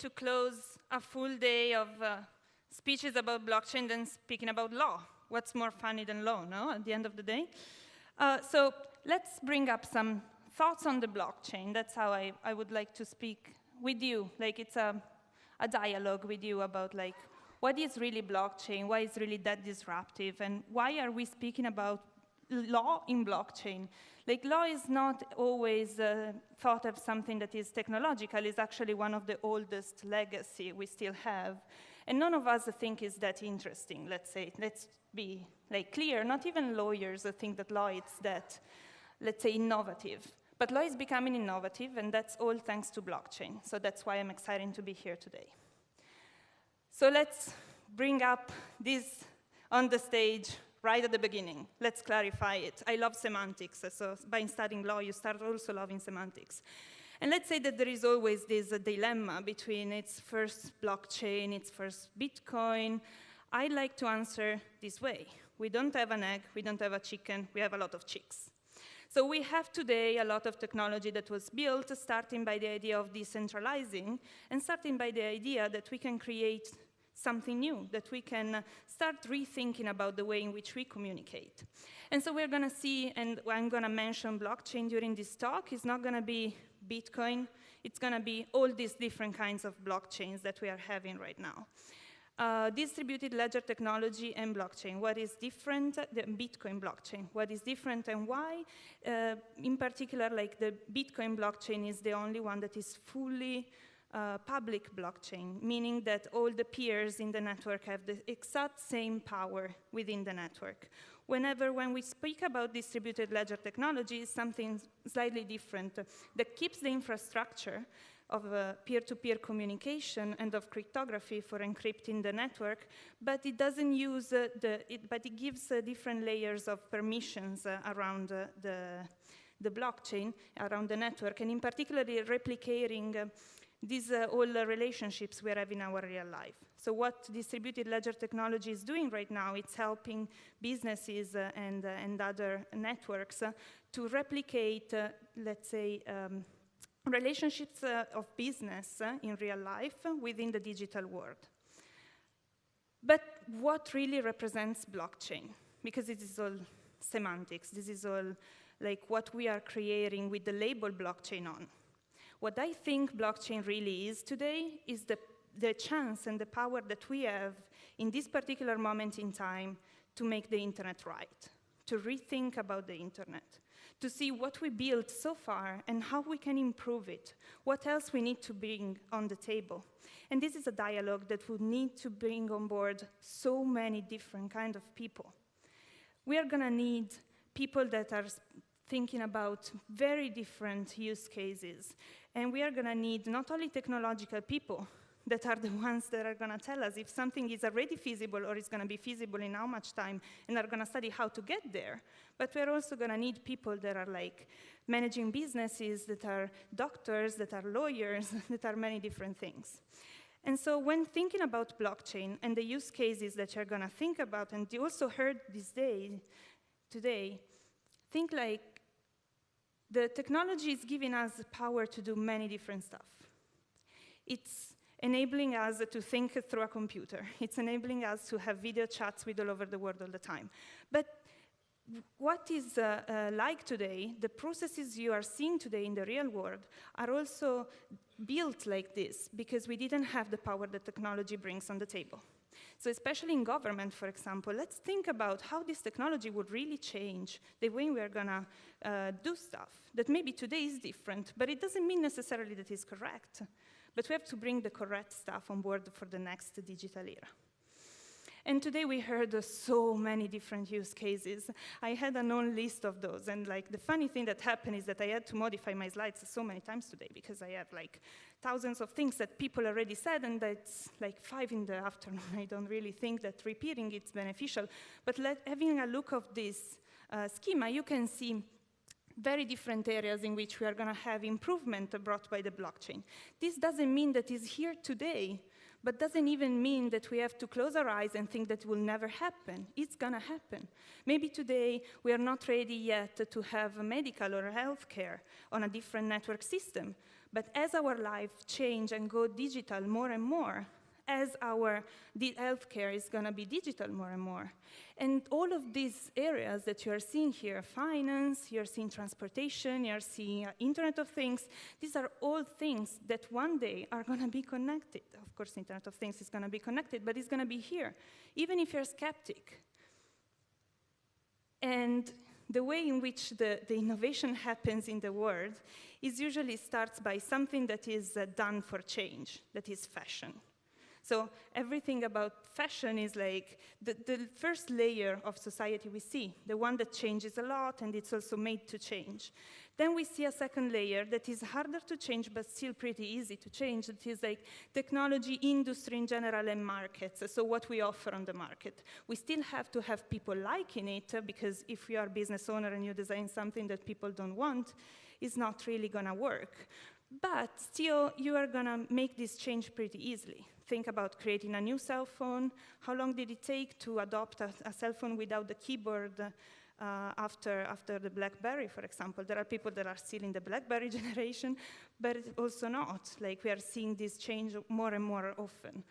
to close a full day of speeches about blockchain than speaking about law. What's more funny than law, no, at the end of the day? So let's bring up some thoughts on the blockchain. That's how I would like to speak with you. Like, it's a dialogue with you about, like, what is really blockchain, why is really that disruptive, and why are we speaking about law in blockchain? Like, law is not always thought of something that is technological. It's actually one of the oldest legacy we still have. And none of us think is that interesting, let's say. Let's be like clear. Not even lawyers think that law is that, let's say, innovative. But law is becoming innovative, and that's all thanks to blockchain. So that's why I'm excited to be here today. So let's bring up this on the stage right at the beginning. Let's clarify it. I love semantics, so by studying law, you start also loving semantics. And let's say that there is always this dilemma between its first blockchain, its first Bitcoin. I like to answer this way. We don't have an egg, we don't have a chicken, we have a lot of chicks. So we have today a lot of technology that was built, starting by the idea of decentralizing, and starting by the idea that we can create something new, that we can start rethinking about the way in which we communicate. And so we're going to see, and I'm going to mention blockchain during this talk. It's not going to be Bitcoin. It's going to be all these different kinds of blockchains that we are having right now. Distributed ledger technology and blockchain. What is different? The Bitcoin blockchain. What is different and why? In particular, like the Bitcoin blockchain is the only one that is fully public blockchain, meaning that all the peers in the network have the exact same power within the network. When we speak about distributed ledger technology, it's something slightly different that keeps the infrastructure of peer-to-peer communication and of cryptography for encrypting the network, but it doesn't use but it gives different layers of permissions around the blockchain, around the network, and in particular replicating these all relationships we have in our real life. So what distributed ledger technology is doing right now, it's helping businesses and other networks to replicate, let's say, relationships of business in real life within the digital world. But what really represents blockchain? Because it is all semantics. This is all like what we are creating with the label blockchain on. What I think blockchain really is today is the chance and the power that we have in this particular moment in time to make the internet right, to rethink about the internet, to see what we built so far and how we can improve it, what else we need to bring on the table. And this is a dialogue that would need to bring on board so many different kinds of people. We are going to need people that are thinking about very different use cases. And we are going to need not only technological people that are the ones that are going to tell us if something is already feasible or is going to be feasible in how much time and are going to study how to get there, but we're also going to need people that are like managing businesses, that are doctors, that are lawyers, that are many different things. And so when thinking about blockchain and the use cases that you're going to think about, and you also heard today, think like the technology is giving us the power to do many different stuff. It's enabling us to think through a computer. It's enabling us to have video chats with all over the world all the time. But what is like today, the processes you are seeing today in the real world are also built like this because we didn't have the power that technology brings on the table. So especially in government, for example, let's think about how this technology would really change the way we are going to do stuff that maybe today is different, but it doesn't mean necessarily that it's correct. But we have to bring the correct stuff on board for the next digital era. And today we heard so many different use cases. I had a known list of those, and like the funny thing that happened is that I had to modify my slides so many times today because I have like thousands of things that people already said, and it's like 5 in the afternoon. I don't really think that repeating it's beneficial. But having a look of this schema, you can see very different areas in which we are going to have improvement brought by the blockchain. This doesn't mean that it's here today, but doesn't even mean that we have to close our eyes and think that will never happen. It's gonna happen. Maybe today we are not ready yet to have a medical or healthcare on a different network system, but as our life change and go digital more and more, as our healthcare is gonna be digital more and more. And all of these areas that you are seeing here, finance, you're seeing transportation, you're seeing Internet of Things, these are all things that one day are gonna be connected. Of course, Internet of Things is gonna be connected, but it's gonna be here, even if you're skeptic. And the way in which the innovation happens in the world is usually starts by something that is done for change, that is fashion. So everything about fashion is like the first layer of society we see, the one that changes a lot and it's also made to change. Then we see a second layer that is harder to change but still pretty easy to change. It is like technology, industry in general, and markets. So what we offer on the market. We still have to have people liking it because if you are a business owner and you design something that people don't want, it's not really gonna work. But still, you are gonna make this change pretty easily. Think about creating a new cell phone. How long did it take to adopt a cell phone without the keyboard after the BlackBerry, for example? There are people that are still in the BlackBerry generation, but also not. Like, we are seeing this change more and more often.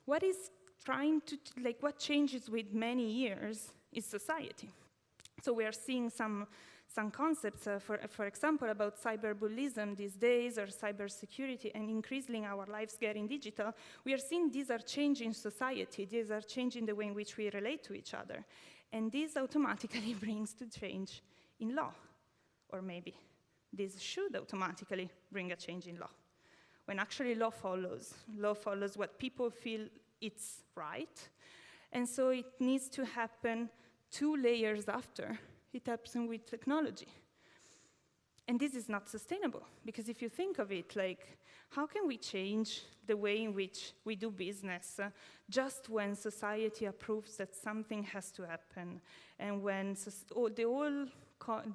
What changes with many years is society. So we are seeing some concepts, for example, about cyberbullying these days, or cybersecurity, and increasingly our lives getting digital. We are seeing these are changing society. These are changing the way in which we relate to each other. And this automatically brings to change in law. Or maybe this should automatically bring a change in law. When actually law follows what people feel it's right. And so it needs to happen 2 layers after. It happens with technology. And this is not sustainable, because if you think of it, like, how can we change the way in which we do business just when society approves that something has to happen, and when the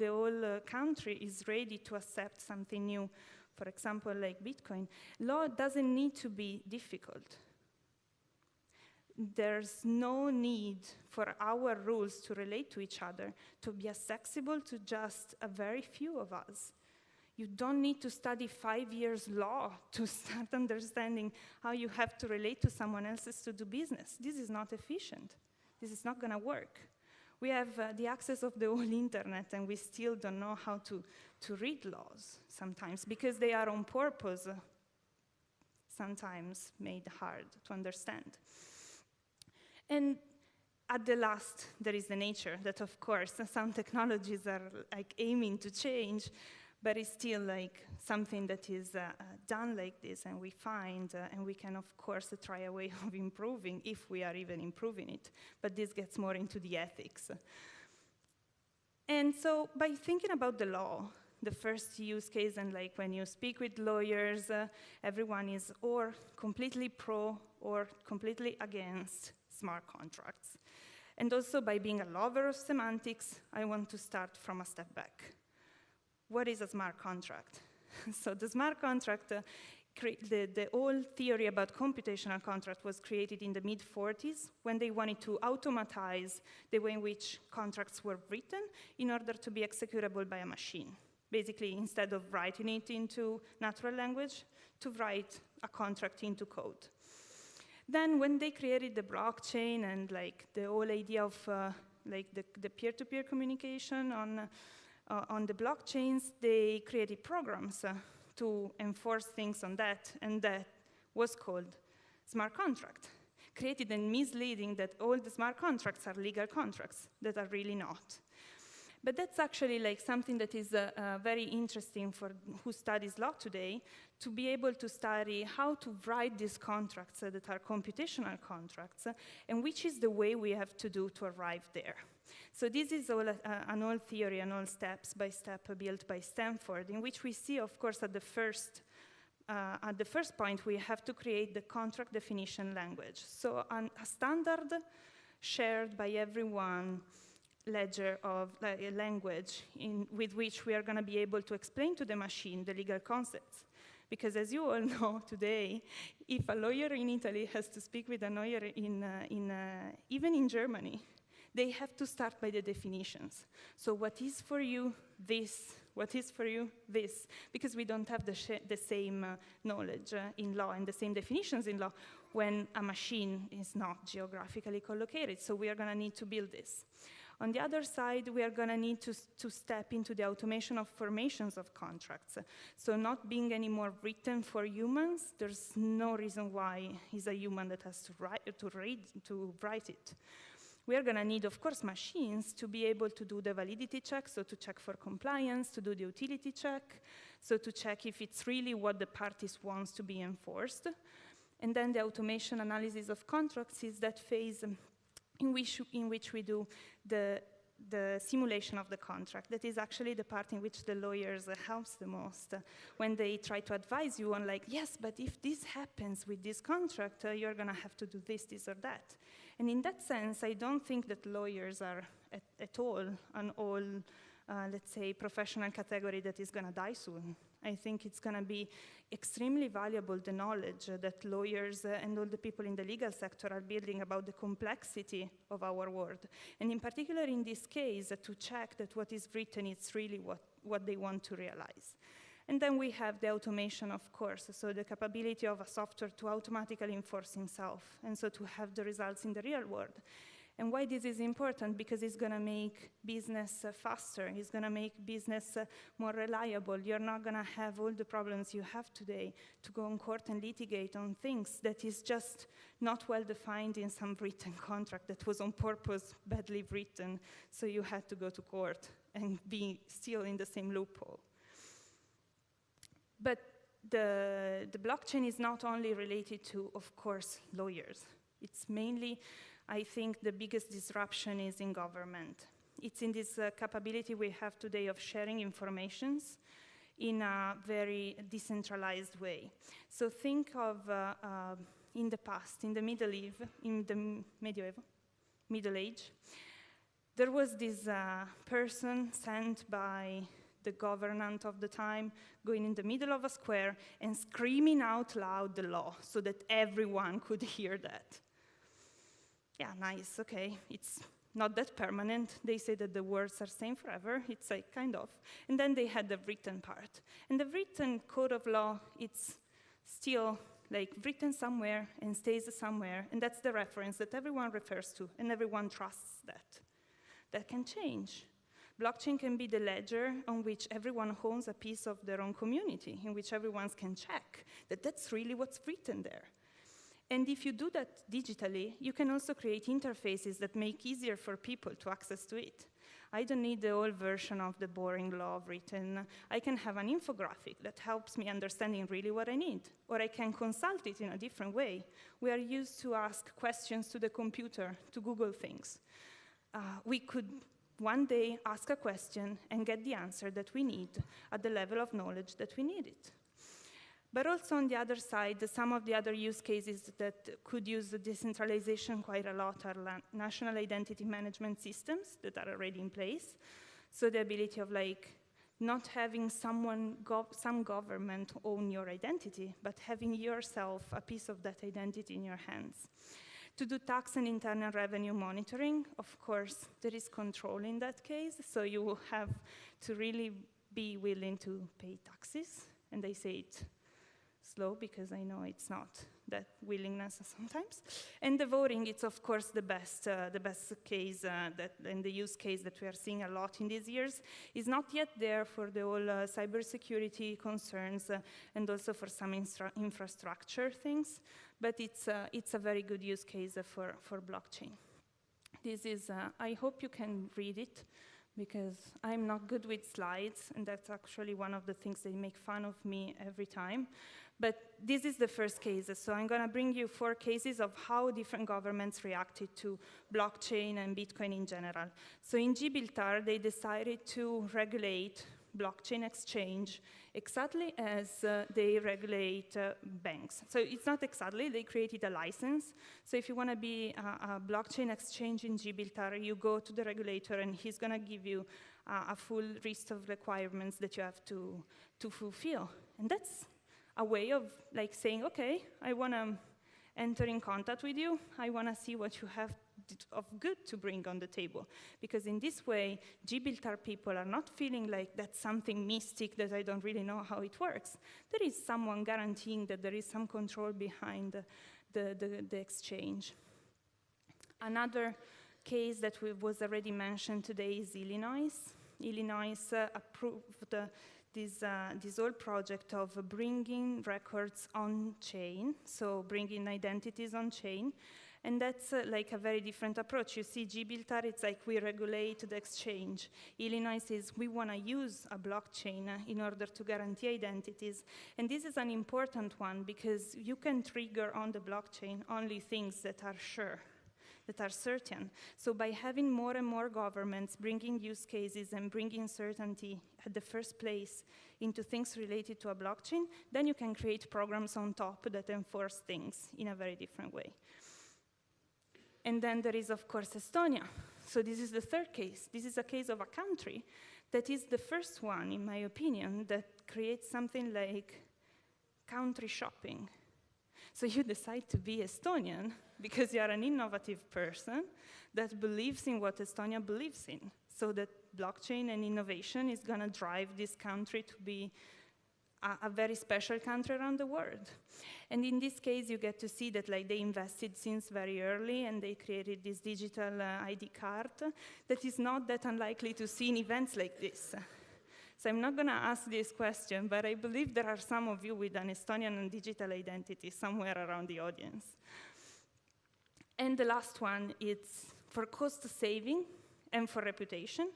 whole country is ready to accept something new, for example, like Bitcoin? Law doesn't need to be difficult. There's no need for our rules to relate to each other to be accessible to just a very few of us. You don't need to study 5 years law to start understanding how you have to relate to someone else's to do business. This is not efficient. This is not gonna work. We have the access of the whole internet, and we still don't know how to read laws sometimes, because they are on purpose, sometimes made hard to understand. And at the last, there is the nature that, of course, some technologies are like aiming to change, but it's still like something that is done like this, and we find, and we can, of course, try a way of improving if we are even improving it. But this gets more into the ethics. And so by thinking about the law, the first use case, and like when you speak with lawyers, everyone is or completely pro or completely against smart contracts. And also, by being a lover of semantics, I want to start from a step back. What is a smart contract? So the smart contract, the whole theory about computational contract was created in the mid-40s, when they wanted to automatize the way in which contracts were written in order to be executable by a machine. Basically, instead of writing it into natural language, to write a contract into code. Then when they created the blockchain and like the whole idea of like the peer-to-peer communication on the blockchains, they created programs to enforce things on that, and that was called smart contract. Created and misleading that all the smart contracts are legal contracts that are really not. But that's actually like something that is very interesting for who studies law today, to be able to study how to write these contracts that are computational contracts, and which is the way we have to do to arrive there. So this is all an old theory, an old steps by step built by Stanford, in which we see, of course, at the first point, we have to create the contract definition language. So a standard shared by everyone, ledger of language with which we are going to be able to explain to the machine the legal concepts. Because as you all know today, if a lawyer in Italy has to speak with a lawyer even in Germany, they have to start by the definitions. So what is for you this? What is for you this? Because we don't have the same knowledge in law and the same definitions in law when a machine is not geographically collocated. So we are going to need to build this. On the other side, we are going to need to step into the automation of formations of contracts. So not being any more written for humans, there's no reason why it's a human that has to write it. We are going to need, of course, machines to be able to do the validity check, so to check for compliance, to do the utility check, so to check if it's really what the parties wants to be enforced. And then the automation analysis of contracts is that phase in which we do the simulation of the contract. That is actually the part in which the lawyers helps the most when they try to advise you on like, yes, but if this happens with this contract, you're going to have to do this, this, or that. And in that sense, I don't think that lawyers are at all an all, let's say, professional category that is going to die soon. I think it's going to be extremely valuable, the knowledge that lawyers and all the people in the legal sector are building about the complexity of our world. And in particular, in this case, to check that what is written is really what they want to realize. And then we have the automation, of course, so the capability of a software to automatically enforce himself, and so to have the results in the real world. And why this is important? Because it's going to make business faster. It's going to make business more reliable. You're not going to have all the problems you have today to go in court and litigate on things that is just not well defined in some written contract that was on purpose badly written, so you had to go to court and be still in the same loophole. But the blockchain is not only related to, of course, lawyers. It's mainly, I think, the biggest disruption is in government. It's in this capability we have today of sharing informations in a very decentralized way. So think of in the past, in the Middle Age, there was this person sent by the governant of the time going in the middle of a square and screaming out loud the law so that everyone could hear that. Yeah, nice, okay. It's not that permanent. They say that the words are same forever. It's like kind of. And then they had the written part. And the written code of law, it's still like written somewhere and stays somewhere. And that's the reference that everyone refers to and everyone trusts that. That can change. Blockchain can be the ledger on which everyone owns a piece of their own community, in which everyone can check that that's really what's written there. And if you do that digitally, you can also create interfaces that make easier for people to access to it. I don't need the old version of the boring law written. I can have an infographic that helps me understanding really what I need, or I can consult it in a different way. We are used to ask questions to the computer, to Google things. We could one day ask a question and get the answer that we need at the level of knowledge that we need it. But also on the other side, some of the other use cases that could use the decentralization quite a lot are national identity management systems that are already in place. So the ability of like not having some government own your identity, but having yourself a piece of that identity in your hands. To do tax and internal revenue monitoring, of course, there is control in that case, so you will have to really be willing to pay taxes, and I say it slow because I know it's not that willingness sometimes. And the voting, it's of course the best case and the use case that we are seeing a lot in these years is not yet there for the whole cybersecurity concerns and also for some infrastructure things, but it's a very good use case for blockchain. This is, I hope you can read it, because I'm not good with slides, and that's actually one of the things they make fun of me every time. But this is the first case, so I'm going to bring you 4 cases of how different governments reacted to blockchain and Bitcoin in general. So in Gibraltar, they decided to regulate blockchain exchange exactly as they regulate banks. So it's not exactly, they created a license. So if you want to be a blockchain exchange in Gibraltar, you go to the regulator and he's going to give you a full list of requirements that you have to fulfill. And that's a way of like saying, okay, I want to enter in contact with you. I want to see what you have of good to bring on the table. Because in this way, Gibraltar people are not feeling like that's something mystic that I don't really know how it works. There is someone guaranteeing that there is some control behind the exchange. Another case that was already mentioned today is Illinois. Illinois approved this whole project of bringing records on chain, so bringing identities on chain, and that's like a very different approach. You see, Gibraltar, it's like we regulate the exchange. Illinois says we want to use a blockchain in order to guarantee identities, and this is an important one because you can trigger on the blockchain only things that are sure, that are certain. So by having more and more governments bringing use cases and bringing certainty at the first place into things related to a blockchain, then you can create programs on top that enforce things in a very different way. And then there is, of course, Estonia. So this is the third case. This is a case of a country that is the first one, in my opinion, that creates something like country shopping. So you decide to be Estonian because you are an innovative person that believes in what Estonia believes in. So that blockchain and innovation is going to drive this country to be a very special country around the world. And in this case, you get to see that like they invested since very early and they created this digital ID card that is not that unlikely to see in events like this. So I'm not going to ask this question, but I believe there are some of you with an Estonian and digital identity somewhere around the audience. And the last one is for cost saving and for reputation.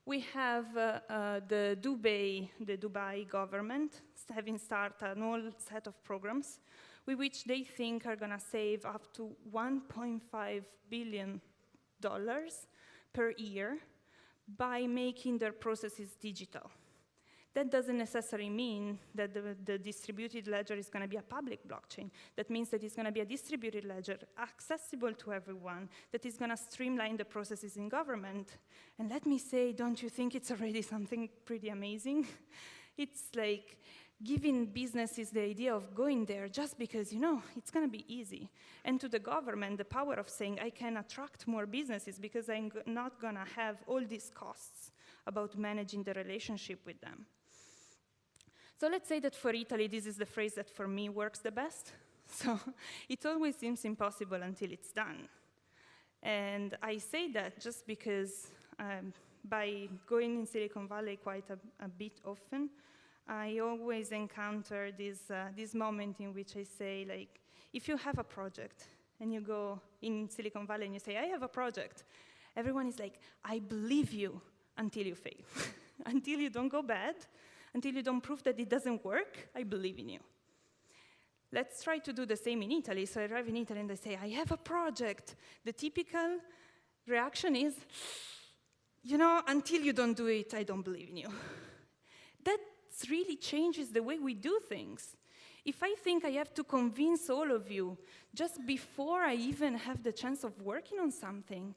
We have the Dubai government having started an whole set of programs with which they think are going to save up to $1.5 billion per year by making their processes digital. That doesn't necessarily mean that the distributed ledger is going to be a public blockchain. That means that it's going to be a distributed ledger accessible to everyone, that is going to streamline the processes in government. And let me say, don't you think it's already something pretty amazing? It's like giving businesses the idea of going there just because, you know, it's going to be easy. And to the government, the power of saying, I can attract more businesses because I'm not going to have all these costs about managing the relationship with them. So let's say that for Italy, this is the phrase that for me works the best. So it always seems impossible until it's done. And I say that just because by going in Silicon Valley quite a bit often, I always encounter this moment in which I say, like, if you have a project and you go in Silicon Valley and you say, I have a project, everyone is like, I believe you until you fail. Until you don't go bad, until you don't prove that it doesn't work, I believe in you. Let's try to do the same in Italy. So I arrive in Italy and I say, I have a project. The typical reaction is, you know, until you don't do it, I don't believe in you. That really changes the way we do things. If I think I have to convince all of you just before I even have the chance of working on something,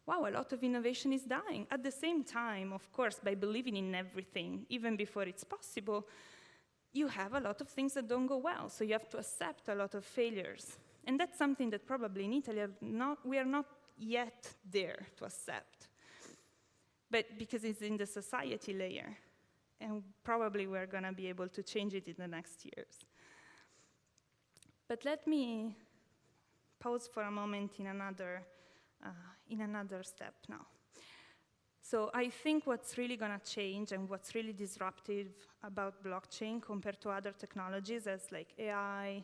wow, a lot of innovation is dying. At the same time, of course, by believing in everything, even before it's possible, you have a lot of things that don't go well, so you have to accept a lot of failures. And that's something that probably in Italy we are not yet there to accept, but because it's in the society layer, and probably we're going to be able to change it in the next years. But let me pause for a moment in another step now. So I think what's really going to change and what's really disruptive about blockchain compared to other technologies as like AI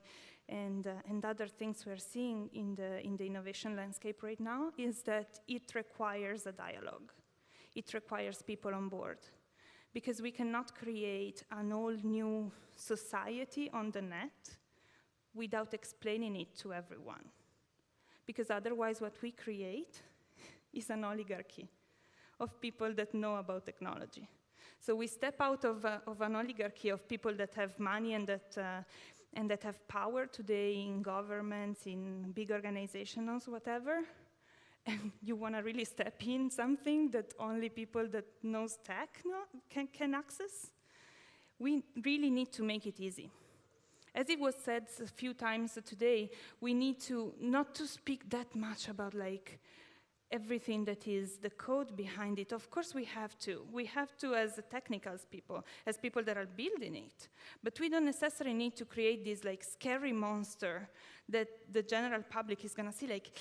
and other things we're seeing in the innovation landscape right now is that it requires a dialogue. It requires people on board. Because we cannot create an all new society on the net without explaining it to everyone. Because otherwise what we create is an oligarchy of people that know about technology. So we step out of an oligarchy of people that have money and that have power today in governments, in big organizations, whatever, and you want to really step in something that only people that knows tech can access. We really need to make it easy. As it was said a few times today, we need to not to speak that much about like everything that is the code behind it. Of course we have to. We have to as technical people, as people that are building it. But we don't necessarily need to create this like scary monster that the general public is gonna see like,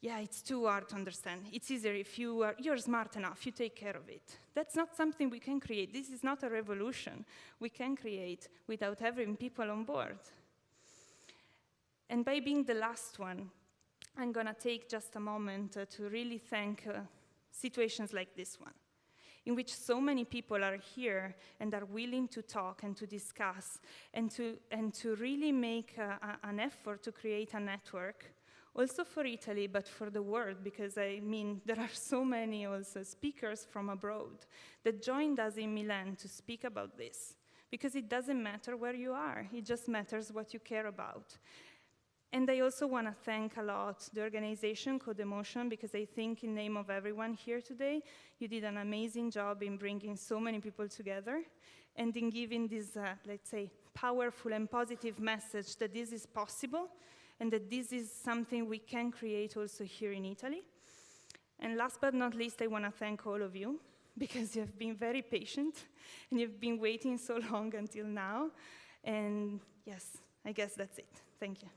yeah, it's too hard to understand. It's easier if you're smart enough, you take care of it. That's not something we can create. This is not a revolution we can create without having people on board. And by being the last one, I'm gonna take just a moment to really thank situations like this one, in which so many people are here and are willing to talk and to discuss and to really make an effort to create a network, also for Italy, but for the world, because I mean, there are so many also speakers from abroad that joined us in Milan to speak about this, because it doesn't matter where you are, it just matters what you care about. And I also want to thank a lot the organization, Codemotion, because I think in name of everyone here today, you did an amazing job in bringing so many people together and in giving this, let's say, powerful and positive message that this is possible and that this is something we can create also here in Italy. And last but not least, I want to thank all of you because you have been very patient and you've been waiting so long until now. And yes, I guess that's it. Thank you.